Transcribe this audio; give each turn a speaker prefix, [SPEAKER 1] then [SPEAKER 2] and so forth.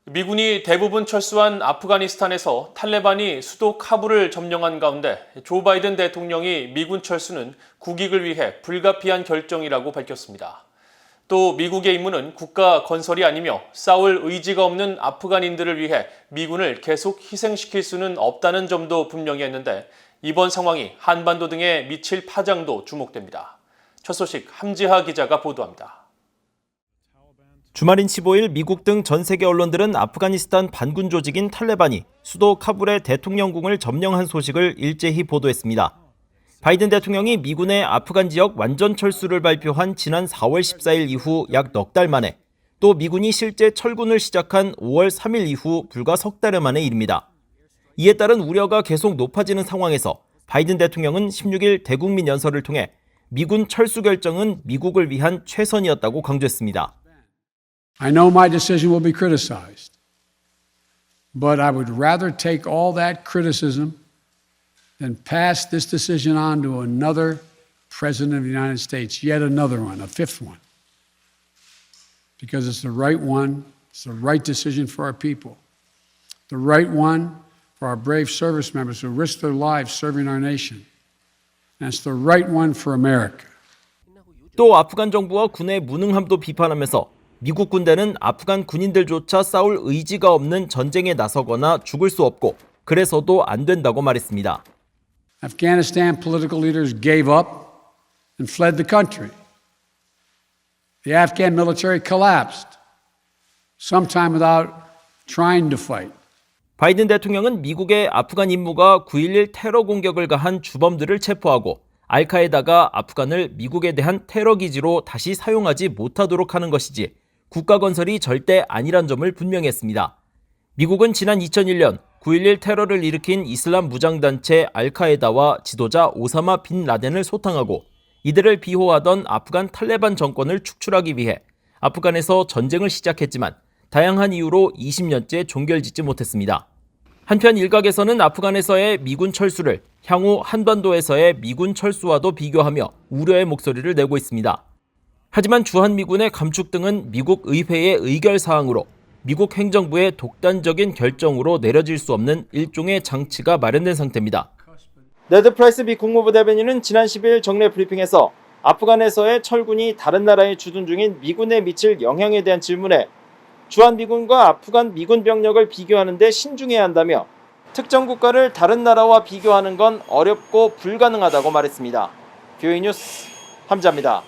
[SPEAKER 1] 미군이 대부분 철수한 아프가니스탄에서 탈레반이 수도 카불을 점령한 가운데 조 바이든 대통령이 미군 철수는 국익을 위해 불가피한 결정이라고 밝혔습니다. 또 미국의 임무는 국가 건설이 아니며 싸울 의지가 없는 아프간인들을 위해 미군을 계속 희생시킬 수는 없다는 점도 분명히 했는데 이번 상황이 한반도 등에 미칠 파장도 주목됩니다. 첫 소식 함지하 기자가 보도합니다.
[SPEAKER 2] 주말인 15일 미국 등 전 세계 언론들은 아프가니스탄 반군 조직인 탈레반이 수도 카불의 대통령궁을 점령한 소식을 일제히 보도했습니다. 바이든 대통령이 미군의 아프간 지역 완전 철수를 발표한 지난 4월 14일 이후 약 넉 달 만에, 또 미군이 실제 철군을 시작한 5월 3일 이후 불과 석 달 만의 일입니다. 이에 따른 우려가 계속 높아지는 상황에서 바이든 대통령은 16일 대국민 연설을 통해 미군 철수 결정은 미국을 위한 최선이었다고 강조했습니다.
[SPEAKER 3] I know my decision will be criticized, but I would rather take all that criticism than pass this decision on to another president of the United States, yet another one, a fifth one, because it's the right one, it's the right decision for our people, the right one for our brave service members who risk their lives serving our nation, and it's the right one for America.
[SPEAKER 2] 또 아프간 정부와 군의 무능함도 비판하면서 미국 군대는 아프간 군인들조차 싸울 의지가 없는 전쟁에 나서거나 죽을 수 없고 그래서도 안 된다고 말했습니다.
[SPEAKER 3] Afghanistan political leaders gave up and fled the country. The Afghan military collapsed, sometime without trying to fight.
[SPEAKER 2] 바이든 대통령은 미국의 아프간 임무가 9.11 테러 공격을 가한 주범들을 체포하고 알카에다가 아프간을 미국에 대한 테러 기지로 다시 사용하지 못하도록 하는 것이지 국가 건설이 절대 아니란 점을 분명히 했습니다. 미국은 지난 2001년 9.11 테러를 일으킨 이슬람 무장단체 알카에다와 지도자 오사마 빈 라덴을 소탕하고 이들을 비호하던 아프간 탈레반 정권을 축출하기 위해 아프간에서 전쟁을 시작했지만 다양한 이유로 20년째 종결짓지 못했습니다. 한편 일각에서는 아프간에서의 미군 철수를 향후 한반도에서의 미군 철수와도 비교하며 우려의 목소리를 내고 있습니다. 하지만 주한미군의 감축 등은 미국 의회의 의결사항으로 미국 행정부의 독단적인 결정으로 내려질 수 없는 일종의 장치가 마련된 상태입니다.
[SPEAKER 4] 네드 프라이스 미 국무부 대변인은 지난 10일 정례 브리핑에서 아프간에서의 철군이 다른 나라에 주둔 중인 미군에 미칠 영향에 대한 질문에 주한미군과 아프간 미군 병력을 비교하는 데 신중해야 한다며 특정 국가를 다른 나라와 비교하는 건 어렵고 불가능하다고 말했습니다. VOA 뉴스 함지하입니다.